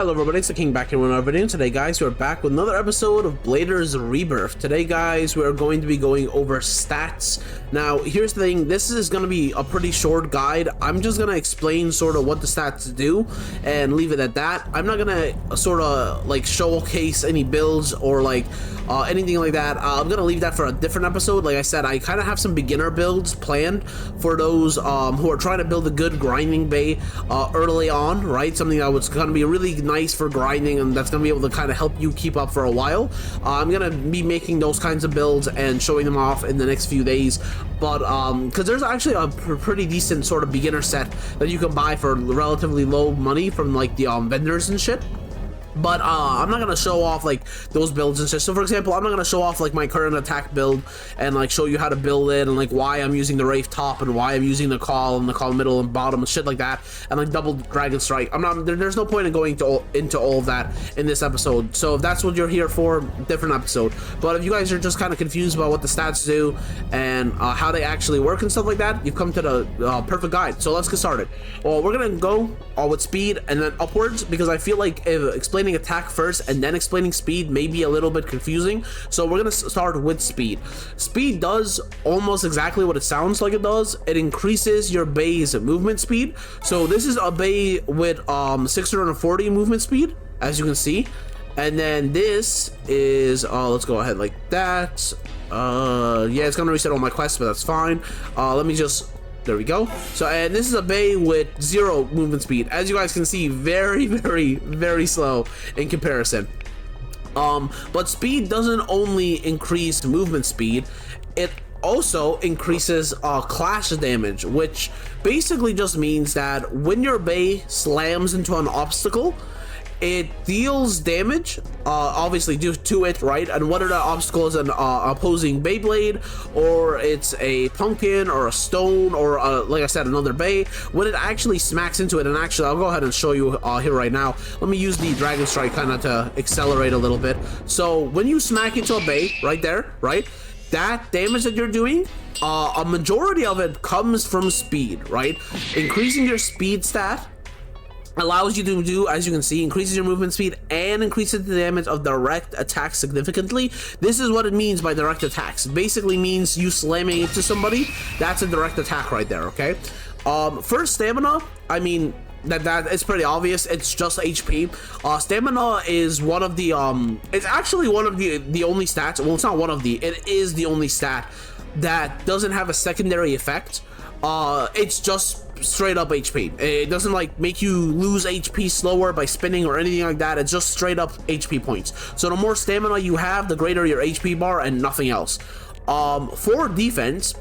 Hello everybody, it's the King back here with another video. Today guys, we're back with another episode of Blader's Rebirth. Today guys, we're going to be going over stats. Now here's the thing, this is going to be a pretty short guide. I'm just going to explain sort of what the stats do and leave it at that. I'm not going to sort of like showcase any builds or like anything like that. I'm going to leave that for a different episode. Like I said, I kind of have some beginner builds planned for those who are trying to build a good grinding bay early on, right? Something that was going to be really nice for grinding and that's going to be able to kind of help you keep up for a while. I'm going to be making those kinds of builds and showing them off in the next few days, but because there's actually a pretty decent sort of beginner set that you can buy for relatively low money from like the vendors and shit. But I'm not gonna show off like those builds and shit. So for example, I'm not gonna show off like my current attack build and like show you how to build it and like why I'm using the Wraith top and why I'm using the call and the call middle and bottom and shit like that, and like double dragon strike. I'm not there's no point in going into all of that in this episode. So if that's what you're here for, different episode. But if you guys are just kind of confused about what the stats do and how they actually work and stuff like that, you've come to the perfect guide. So let's get started. Well, we're gonna go with speed and then upwards, because I feel like if explaining attack first and then explaining speed may be a little bit confusing. So we're gonna start with speed. Speed does almost exactly what it sounds like it does. It increases your bay's movement speed. So this is a bay with 640 movement speed, as you can see, and then this is let's go ahead like that. Yeah, it's gonna reset all my quests, but that's fine. Let me just, there we go. So, and this is a bay with 0 movement speed. As you guys can see, very slow in comparison. But speed doesn't only increase movement speed, it also increases clash damage, which basically just means that when your bay slams into an obstacle, it deals damage, obviously due to it, right? And whether that obstacle is an opposing Beyblade, or it's a pumpkin, or a stone, or like I said, another bay, when it actually smacks into it, and actually, I'll go ahead and show you here right now. Let me use the Dragon Strike kind of to accelerate a little bit. So when you smack into a bay, right there, right? That damage that you're doing, a majority of it comes from speed, right? Increasing your speed stat allows you to do, as you can see, increases your movement speed and increases the damage of direct attacks significantly. This is what it means by direct attacks. It basically means you slamming into somebody. That's a direct attack right there, okay? For stamina, I mean, that is pretty obvious. It's just HP. Stamina is one of the it's actually one of the only stats. Well, it's not one of the, it is the only stat that doesn't have a secondary effect. It's just straight up HP. It doesn't like make you lose HP slower by spinning or anything like that. It's just straight up HP points. So the more stamina you have, the greater your HP bar, and nothing else. For defense,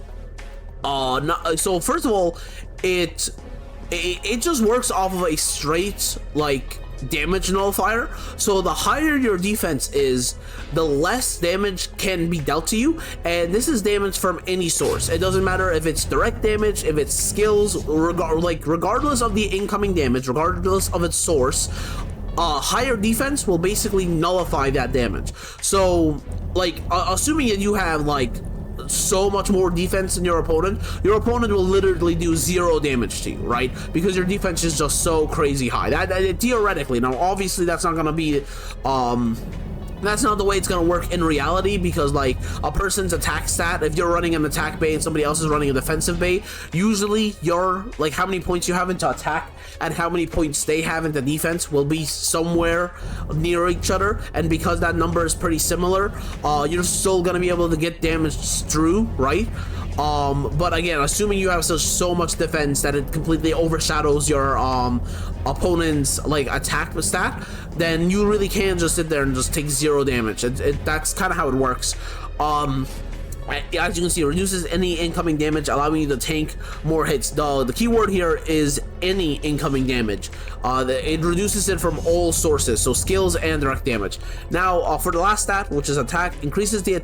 so first of all, it just works off of a straight like damage nullifier. So the higher your defense is, the less damage can be dealt to you, and this is damage from any source. It doesn't matter if it's direct damage, if it's skills, regardless of the incoming damage, regardless of its source, higher defense will basically nullify that damage. So like assuming that you have like so much more defense than your opponent will literally do 0 damage to you, right? Because your defense is just so crazy high. That theoretically, now obviously that's not gonna be that's not the way it's gonna work in reality, because like a person's attack stat, if you're running an attack bay and somebody else is running a defensive bay, usually your like how many points you have into attack and how many points they have into defense will be somewhere near each other, and because that number is pretty similar, you're still gonna be able to get damage through, right? But again, assuming you have so much defense that it completely overshadows your opponent's like attack stat, then you really can just sit there and just take 0 damage. That's kind of how it works. As you can see, it reduces any incoming damage, allowing you to tank more hits. The key word here is any incoming damage. It reduces it from all sources, so skills and direct damage. Now, for the last stat, which is attack, increases the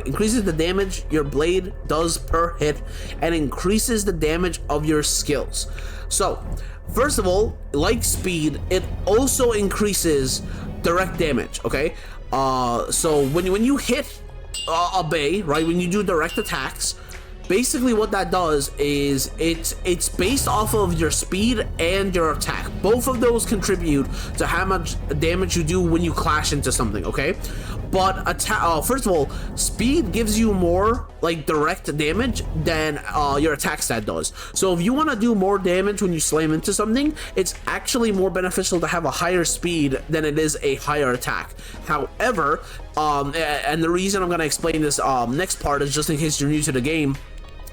increases the damage your blade does per hit, and increases the damage of your skills. So, first of all, like speed, it also increases direct damage. Okay, so when you hit a bay, right, when you do direct attacks, Basically what that does is it's based off of your speed and your attack. Both of those contribute to how much damage you do when you clash into something, okay? But first of all, speed gives you more like direct damage than your attack stat does. So if you want to do more damage when you slam into something, it's actually more beneficial to have a higher speed than it is a higher attack. However, and the reason I'm going to explain this next part is just in case you're new to the game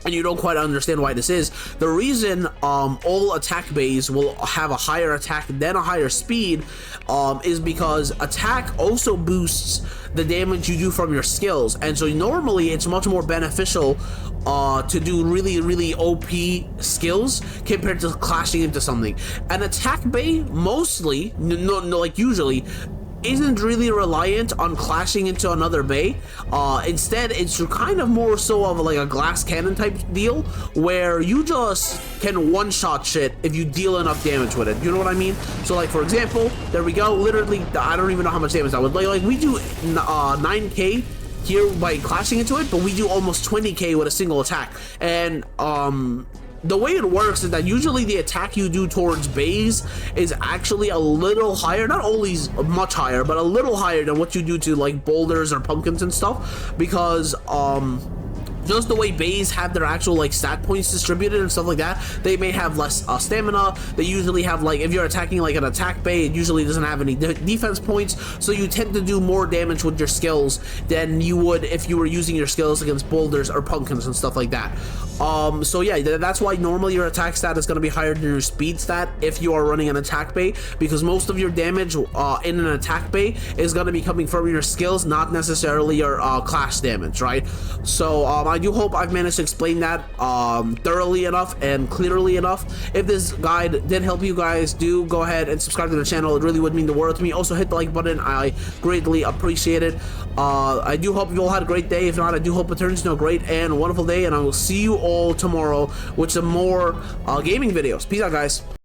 and you don't quite understand why this is. The reason all attack bays will have a higher attack than a higher speed is because attack also boosts the damage you do from your skills, and so normally it's much more beneficial to do really OP skills compared to clashing into something. An attack bay mostly, like usually, isn't really reliant on clashing into another bay. Instead, it's kind of more so of like a glass cannon type deal, where you just can one-shot shit if you deal enough damage with it. You know what I mean? So like, for example, there we go. Literally, I don't even know how much damage that would. Like we do 9k here by clashing into it, but we do almost 20k with a single attack. And the way it works is that usually the attack you do towards bays is actually a little higher, not always much higher, but a little higher than what you do to like boulders or pumpkins and stuff, because just the way bays have their actual like stat points distributed and stuff like that, they may have less stamina. They usually have, like, if you're attacking like an attack bay, it usually doesn't have any defense points, so you tend to do more damage with your skills than you would if you were using your skills against boulders or pumpkins and stuff like that. So yeah, that's why normally your attack stat is going to be higher than your speed stat if you are running an attack bay, because most of your damage in an attack bay is going to be coming from your skills, not necessarily your clash damage, right? So I do hope I've managed to explain that thoroughly enough and clearly enough. If this guide did help you guys, do go ahead and subscribe to the channel. It really would mean the world to me. Also hit the like button. I greatly appreciate it. I do hope you all had a great day. If not, I do hope it turns into a great and wonderful day, and I will see you all tomorrow with some more gaming videos. Peace out, guys.